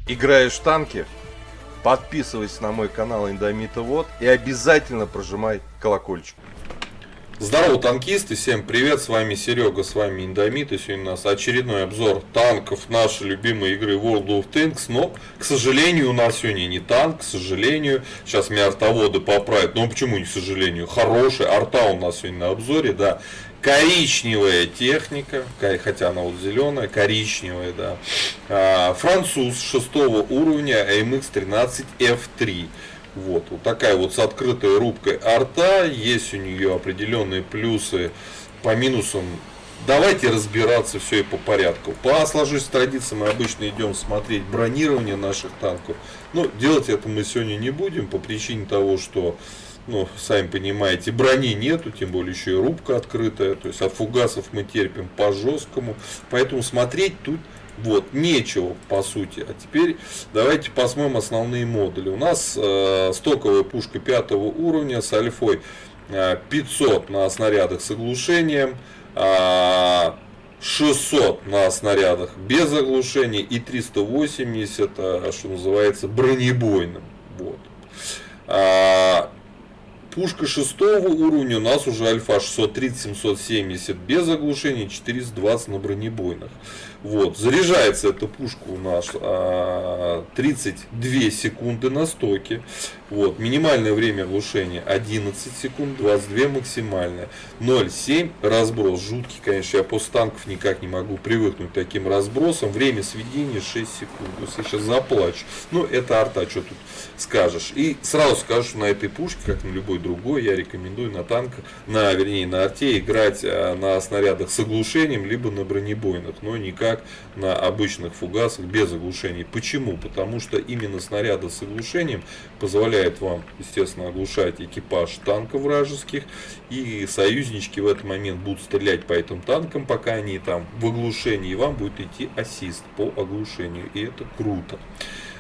Играешь в танки? Подписывайся на мой канал Индомитовод и обязательно прожимай колокольчик. Здорово, танкисты, всем привет, с вами Серега, с вами Индомит, и сегодня у нас очередной обзор танков нашей любимой игры World of Tanks, но, к сожалению, у нас сегодня не танк, к сожалению, сейчас меня артоводы поправят, но почему не к сожалению, хорошая арта у нас сегодня на обзоре, да, коричневая техника, хотя она вот зеленая, коричневая, да, француз 6 уровня AMX-13F3. Вот такая вот с открытой рубкой арта, есть у нее определенные плюсы, по минусам. Давайте разбираться все и по порядку. По сложившейся традиции мы обычно идем смотреть бронирование наших танков. Но делать это мы сегодня не будем по причине того, что, сами понимаете, брони нету, тем более еще и рубка открытая. То есть от фугасов мы терпим по жесткому. Поэтому смотреть тут нечего по сути. А теперь давайте посмотрим основные модули. У нас стоковая пушка 5 уровня с альфой 500 на снарядах с оглушением, 600 на снарядах без оглушения и 380, что называется, бронебойным. Пушка 6 уровня у нас уже альфа 630-770 без оглушения, 420 на бронебойных. Заряжается эта пушка у нас 32 секунды на стоке. Минимальное время оглушения 11 секунд, 22 максимальное. 0,7 разброс. Жуткий, конечно, я после танков никак не могу привыкнуть к таким разбросам. Время сведения 6 секунд. Я сейчас заплачу. Это арта, что тут скажешь. И сразу скажу, что на этой пушке, как на любой другой, я рекомендую на танках, на арте играть на снарядах с оглушением, либо на бронебойных, но никак на обычных фугасах без оглушений. Почему? Потому что именно снаряды с оглушением позволяют вам, естественно, оглушать экипаж танков вражеских, и союзнички в этот момент будут стрелять по этим танкам, пока они там в оглушении, и вам будет идти ассист по оглушению, и это круто.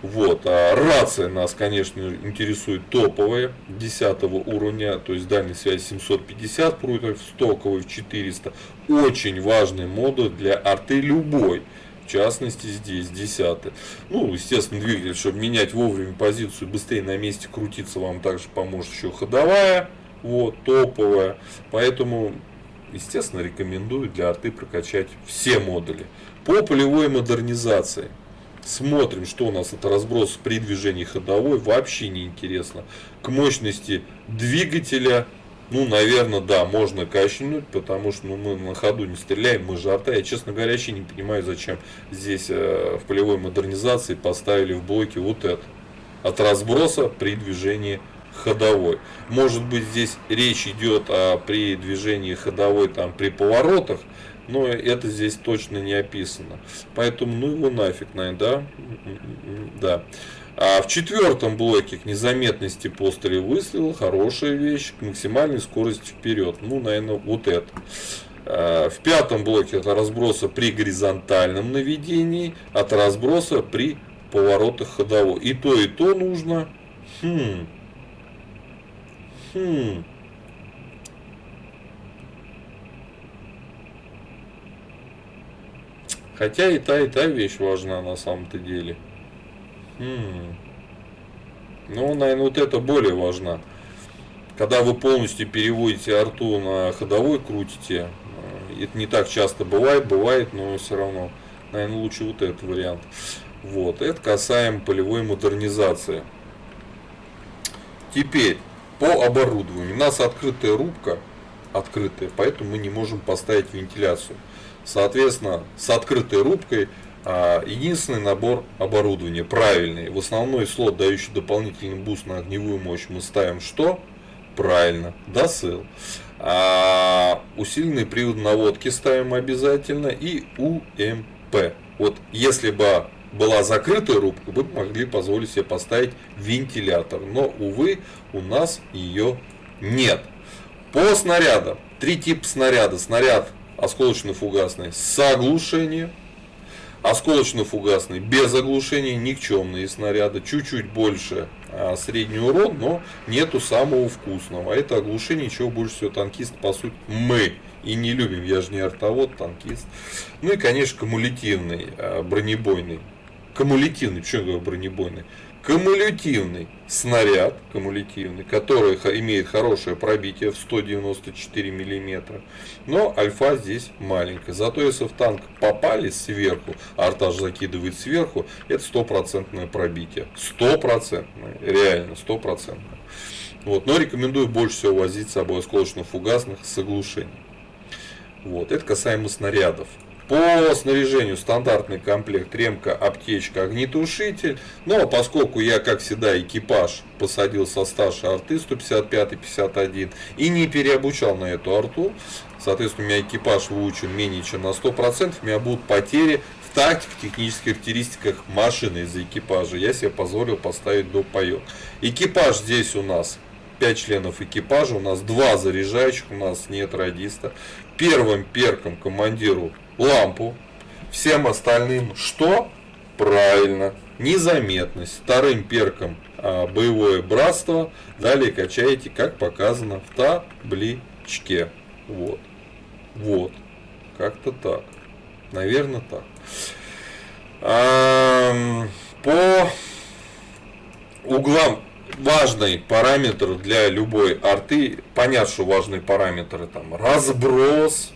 Рация нас, конечно, интересует топовая 10 уровня, то есть дальняя связь 750 против стоковой в 400. Очень важный модуль для арты любой. В частности, здесь 10. Естественно, двигатель, чтобы менять вовремя позицию, быстрее на месте крутиться, вам также поможет еще ходовая, топовая. Поэтому, естественно, рекомендую для арты прокачать все модули. По полевой модернизации. Смотрим, что у нас это разброс при движении ходовой, вообще не интересно. К мощности двигателя, наверное, да, можно качнуть, потому что мы на ходу не стреляем, мы же арта. Я, честно говоря, вообще не понимаю, зачем здесь в полевой модернизации поставили в блоке это. От разброса при движении ходовой. Может быть, здесь речь идет при движении ходовой при поворотах, но это здесь точно не описано. Поэтому, его нафиг, наверное, да. А в 4 блоке к незаметности после выстрела хорошая вещь, к максимальной скорости вперед. Наверное, это. В 5 блоке от разброса при горизонтальном наведении, от разброса при поворотах ходовой. И то нужно. Хотя и та вещь важна на самом-то деле. Наверное, это более важно. Когда вы полностью переводите арту на ходовой, крутите, это не так часто бывает, но все равно, наверное, лучше этот вариант. Это касаемо полевой модернизации. Теперь по оборудованию. У нас открытая рубка, поэтому мы не можем поставить вентиляцию. Соответственно, с открытой рубкой единственный набор оборудования правильный. В основной слот, дающий дополнительный буст на огневую мощь, мы ставим что? Правильно, досыл. Усиленный привод наводки ставим обязательно и УМП. Если бы была закрытая рубка, вы могли позволить себе поставить вентилятор. Но, увы, у нас ее нет. По снарядам. 3 типа снаряда. Снаряд осколочно-фугасный с оглушением, осколочно-фугасный без оглушения, никчемные снаряды, чуть-чуть больше средний урон, но нету самого вкусного. А это оглушение, чего больше всего танкист, по сути, мы и не любим. Я же не артовод, танкист. И, конечно, кумулятивный, бронебойный. кумулятивный, почему я говорю бронебойный? Кумулятивный снаряд, который имеет хорошее пробитие в 194 миллиметра, но альфа здесь маленькая. Зато если в танк попали сверху, арта же закидывает сверху, это стопроцентное пробитие. Стопроцентное, реально стопроцентное. Вот. Но рекомендую больше всего возить с собой осколочно-фугасных с оглушением. Вот. Это касаемо снарядов. По снаряжению стандартный комплект: ремка, аптечка, огнетушитель. Но поскольку я, как всегда, экипаж посадил со старшей арты 155-51 и не переобучал на эту арту, соответственно, у меня экипаж выучен менее чем на 100%, у меня будут потери в тактико-технических характеристиках машины из-за экипажа. Я себе позволил поставить до паёк. Экипаж здесь у нас 5 членов экипажа, у нас 2 заряжающих, у нас нет радиста. Первым перком командиру лампу, всем остальным что? Правильно, незаметность. Вторым перком боевое братство. Далее качаете, как показано в табличке. Вот. Вот. Как-то так. Наверное, так. По углам важный параметр для любой арты. Понятно, что важные параметры там разброс,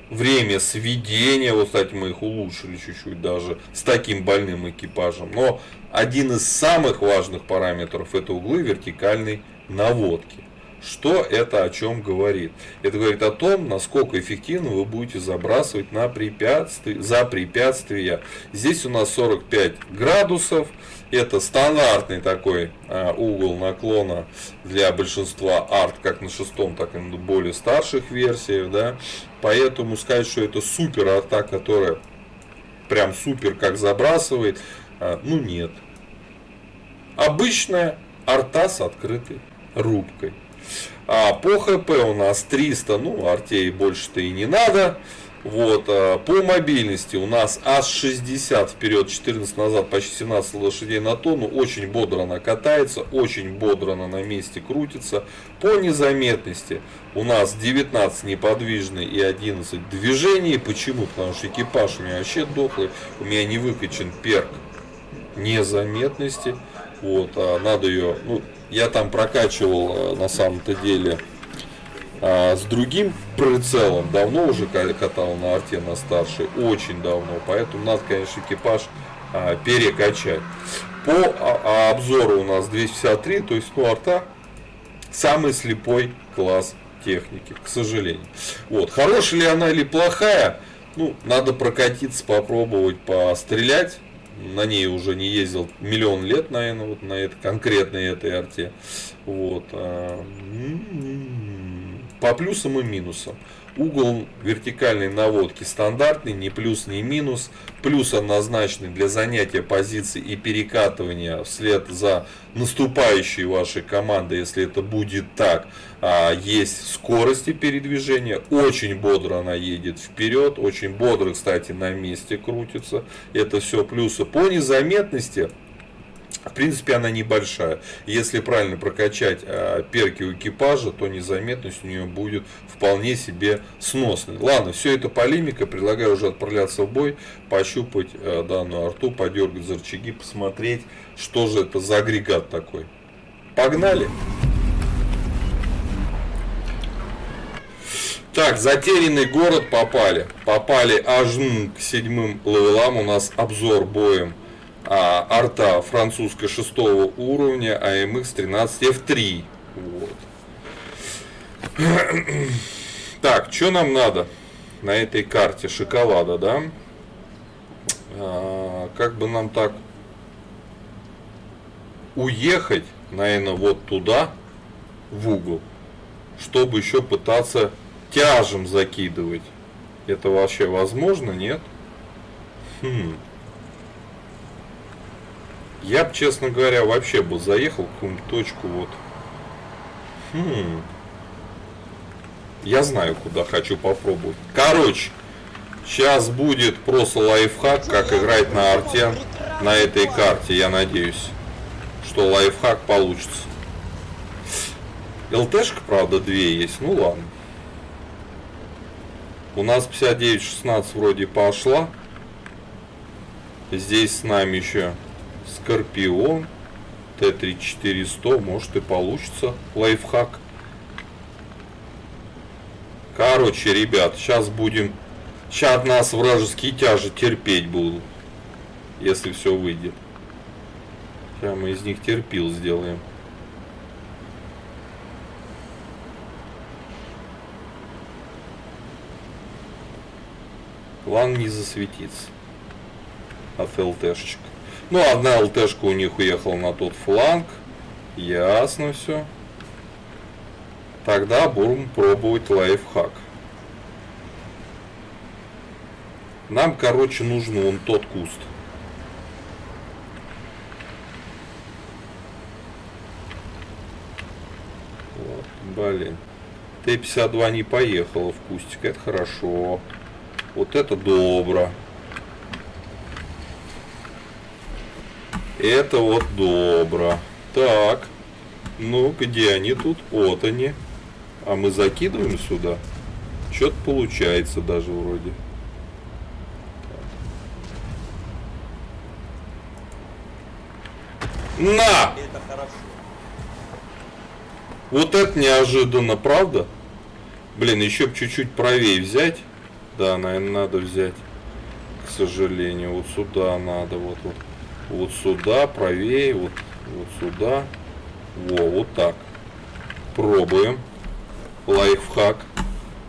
время сведения. Вот, кстати, мы их улучшили чуть-чуть даже с таким больным экипажем. Но один из самых важных параметров — это углы вертикальной наводки. Что это о чем говорит? Это говорит о том, насколько эффективно вы будете забрасывать за препятствия. Здесь у нас 45 градусов. Это стандартный такой угол наклона для большинства арт, как на 6-м, так и на более старших версиях. Да? Поэтому сказать, что это супер арта, которая прям супер как забрасывает, ну нет. Обычная арта с открытой рубкой. А по ХП у нас 300, ну артей больше-то и не надо. Вот, по мобильности у нас аж 60 вперед, 14 назад, почти 17 лошадей на тонну. Очень бодро она катается, очень бодро она на месте крутится. По незаметности у нас 19 неподвижный и 11 движений. Почему? Потому что экипаж у меня вообще дохлый. У меня не выкачан перк незаметности. Вот, надо ее, ну, я там прокачивал на самом-то деле с другим прицелом, давно уже катал на арте на старшей, очень давно, поэтому надо, конечно, экипаж перекачать. По обзору у нас 253, то есть, ну, арта самый слепой класс техники, к сожалению. Вот, хорошая ли она или плохая, ну, надо прокатиться, попробовать пострелять. На ней уже не ездил миллион лет, наверное, вот на этой конкретной этой арте. Вот. По плюсам и минусам. Угол вертикальной наводки стандартный, ни плюс, ни минус. Плюс однозначный для занятия позиций и перекатывания вслед за наступающей вашей командой, если это будет так. Есть скорости передвижения, очень бодро она едет вперед, очень бодро, кстати, на месте крутится. Это все плюсы. По незаметности, в принципе, она небольшая. Если правильно прокачать перки у экипажа, то незаметность у нее будет вполне себе сносной. Ладно, все это полемика. Предлагаю уже отправляться в бой, пощупать данную арту, подергать за рычаги, посмотреть, что же это за агрегат такой. Погнали! Так, затерянный город попали. Попали аж к 7 левелам. У нас обзор боем. Арта французская 6 уровня, AMX 13 F3. Вот. Так, что нам надо на этой карте? Шоколада, да? Как бы нам так уехать, наверное, вот туда, в угол, чтобы еще пытаться тяжем закидывать. Это вообще возможно, нет? Я бы, честно говоря, вообще бы заехал в какую-нибудь точку вот. Я знаю, куда хочу попробовать. Короче, сейчас будет просто лайфхак, как играть на арте на этой карте. Я надеюсь, что лайфхак получится. ЛТшка, правда, 2 есть. Ну ладно. У нас 59-16 вроде пошла. Здесь с нами еще Скорпион. Т-34-100. Может и получится лайфхак. Короче, ребят, сейчас будем... Сейчас от нас вражеские тяжи терпеть будут. Если все выйдет. Сейчас мы из них терпил сделаем. Главное не засветиться от ЛТшечек. Ну, одна ЛТшка у них уехала на тот фланг. Ясно все. Тогда будем пробовать лайфхак. Нам, короче, нужен вон тот куст. Вот, блин. Т-52 не поехала в кустик. Это хорошо. Вот это добро. Это вот добро. Так. Ну, где они тут? Вот они. А мы закидываем сюда. Что-то получается даже вроде. На! Это хорошо. Вот это неожиданно, правда? Блин, еще бы чуть-чуть правее взять. Да, наверное, надо взять. К сожалению, вот сюда надо, вот. Вот сюда, правее, вот сюда. Во, вот так. Пробуем. Лайфхак.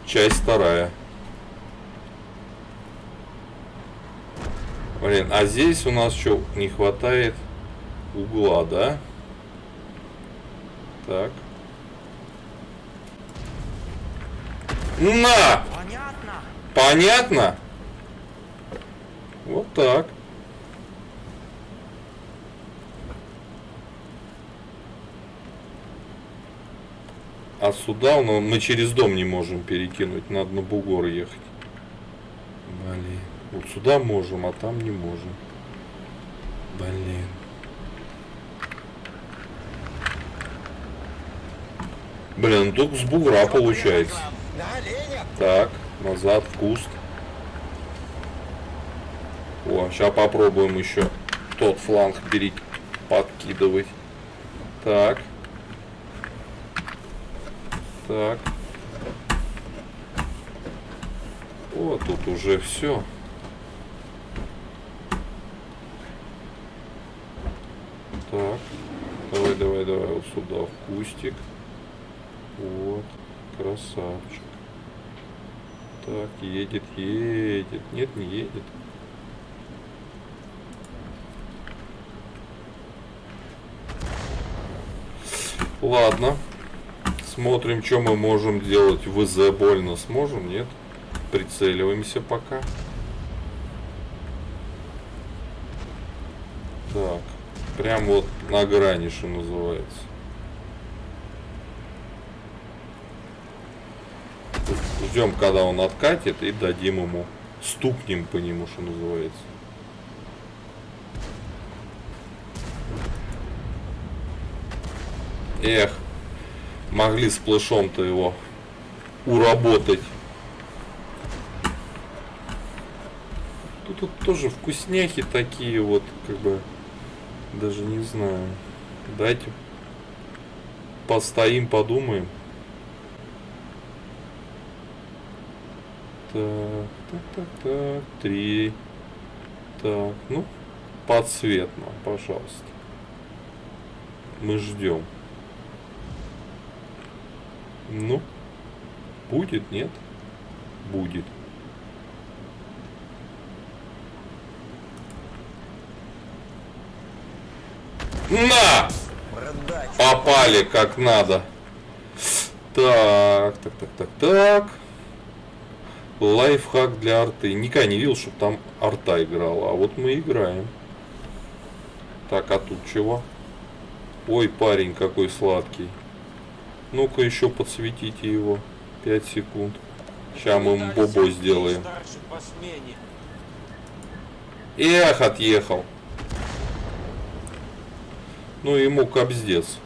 Часть вторая. Блин, а здесь у нас что, не хватает угла, да? Так. На! Понятно. Понятно? Вот так. А сюда мы через дом не можем перекинуть. Надо на бугор ехать. Блин. Вот сюда можем, а там не можем. Блин. Блин, только с бугра получается. Так, назад в куст. О, сейчас попробуем еще тот фланг подкидывать. Так. Так. О, тут уже все. Так. Давай вот сюда в кустик. Вот. Красавчик. Так, едет. Нет, не едет. Ладно. Смотрим, что мы можем делать. ВЗ больно сможем, нет? Прицеливаемся пока. Так. Прям вот на грани, что называется. Ждем, когда он откатит, и дадим ему. Стукнем по нему, что называется. Эх. Могли с плышом-то его уработать. Тут тоже вкусняхи такие вот, как бы, даже не знаю. Дайте постоим, подумаем. Так, 3. Так, ну, подсвет нам, пожалуйста. Мы ждем. Ну, будет, нет? Будет. На! Попали как надо. Так. Лайфхак для арты. Никогда не видел, чтобы там арта играла. А вот мы играем. Так, а тут чего? Ой, парень какой сладкий. Ну-ка еще подсветите его. 5 секунд. Сейчас мы ему бобо сделаем. Эх, отъехал. Ну ему кобздец.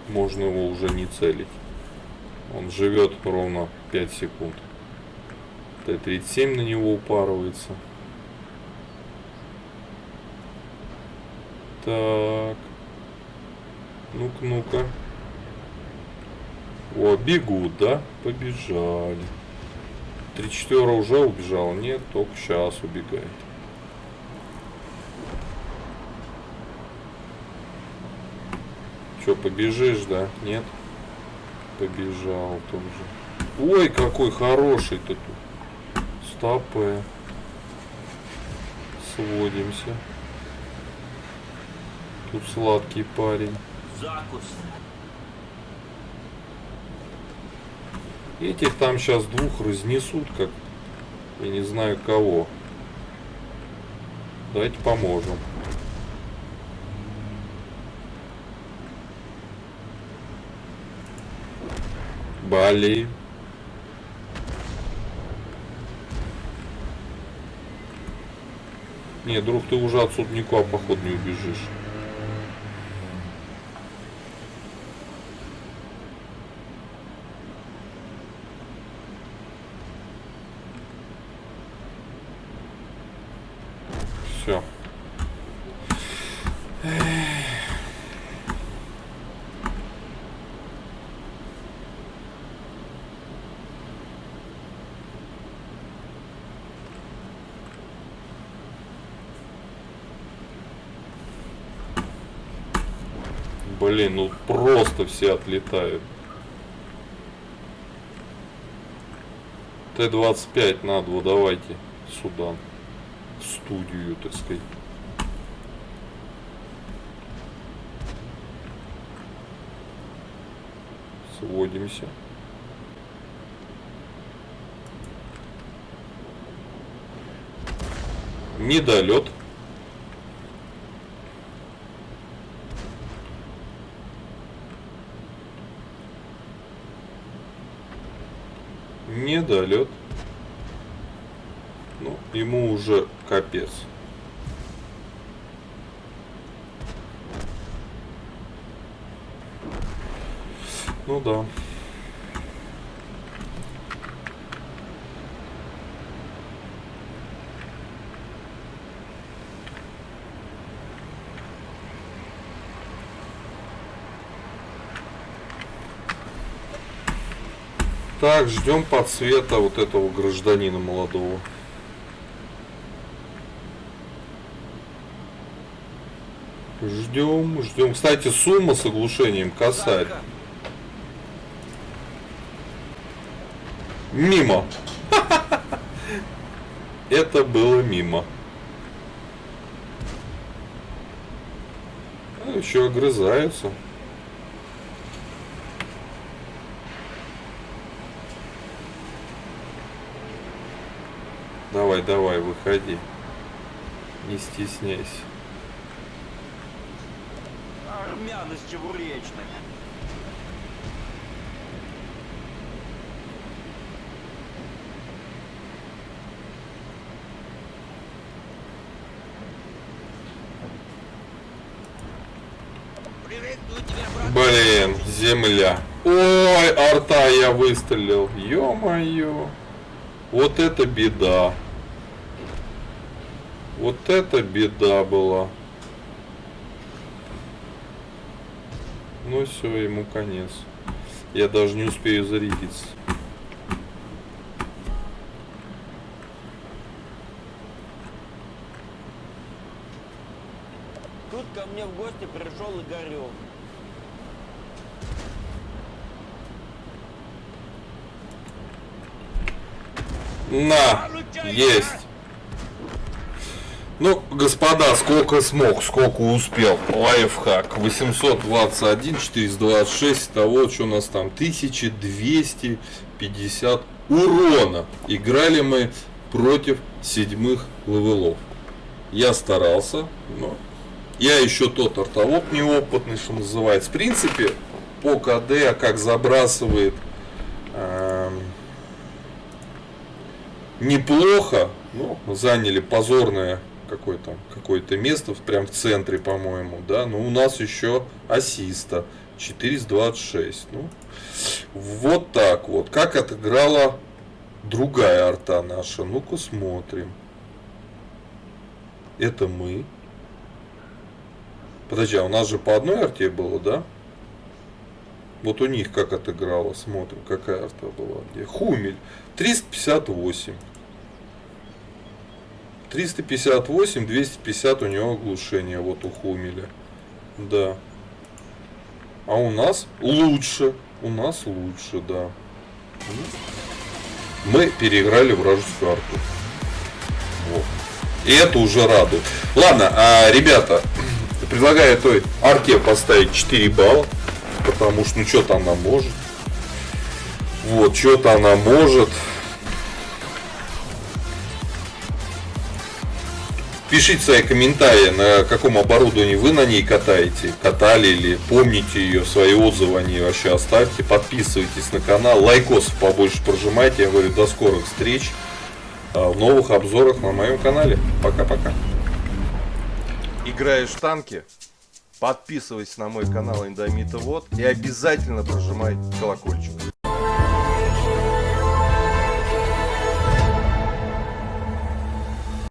Можно его уже не целить. Он живет ровно 5 секунд. Т-37 на него упарывается. Так. Ну-ка, ну-ка. О, бегут, да? Побежали. 3-4 уже убежал. Нет, только сейчас убегает. Че, побежишь, да? Нет? Побежал тоже. Ой, какой хороший-то тут. Стопэ. Сводимся. Тут сладкий парень. Закус. Этих там сейчас двух разнесут, как я не знаю кого. Давайте поможем. Болею. Не, друг, ты уже отсюда никуда, походу, не убежишь. Все. Блин, ну просто все отлетают. Т-25 надо, вот давайте сюда. В студию, так сказать. Сводимся. Недолет. Недолет. Ну, ему уже капец. Ну да. Так, ждем подсвета вот этого гражданина молодого. Ждем, ждем. Кстати, сумма с оглушением косарь. Мимо. Это было мимо. А еще огрызаются. Давай, давай, выходи. Не стесняйся. Армяны с чебуречными. Приветствую тебя, брат. Блин, земля. Ой, арта я выстрелил. Ё-моё. Вот это беда. Вот это беда была. Ну все, ему конец. Я даже не успею зарядиться. Тут ко мне в гости пришел Игорек. На, есть. Ну, господа, сколько смог, сколько успел. Лайфхак. 821, 426, того, что у нас там, 1250 урона. Играли мы против 7-х левелов. Я старался, но я еще тот артовод неопытный, что называется. В принципе, по КД, как забрасывает, неплохо. Ну, заняли позорное какое-то место, прям в центре, по-моему, да. Но у нас еще ассиста 426. Ну, вот так вот. Как отыграла другая арта наша. Ну-ка смотрим. Это мы. Подожди, а у нас же по одной арте было, да? Вот у них как отыграло, смотрим, какая арта была. Где? Хумель. 358. 358, 250 у него оглушение, вот у Хумеля. Да. А у нас лучше. У нас лучше, да. Мы переиграли вражескую арту. Вот. И это уже радует. Ладно, ребята, предлагаю той арте поставить 4 балла. Потому что, ну, что-то она может. Вот, что-то она может. Пишите свои комментарии, на каком оборудовании вы на ней катаете, катали или помните ее, свои отзывы о ней вообще оставьте. Подписывайтесь на канал, лайкосов побольше прожимайте. Я говорю, до скорых встреч в новых обзорах на моем канале. Пока-пока. Играешь в танки? Подписывайся на мой канал Индомита Вот и обязательно прожимай колокольчик.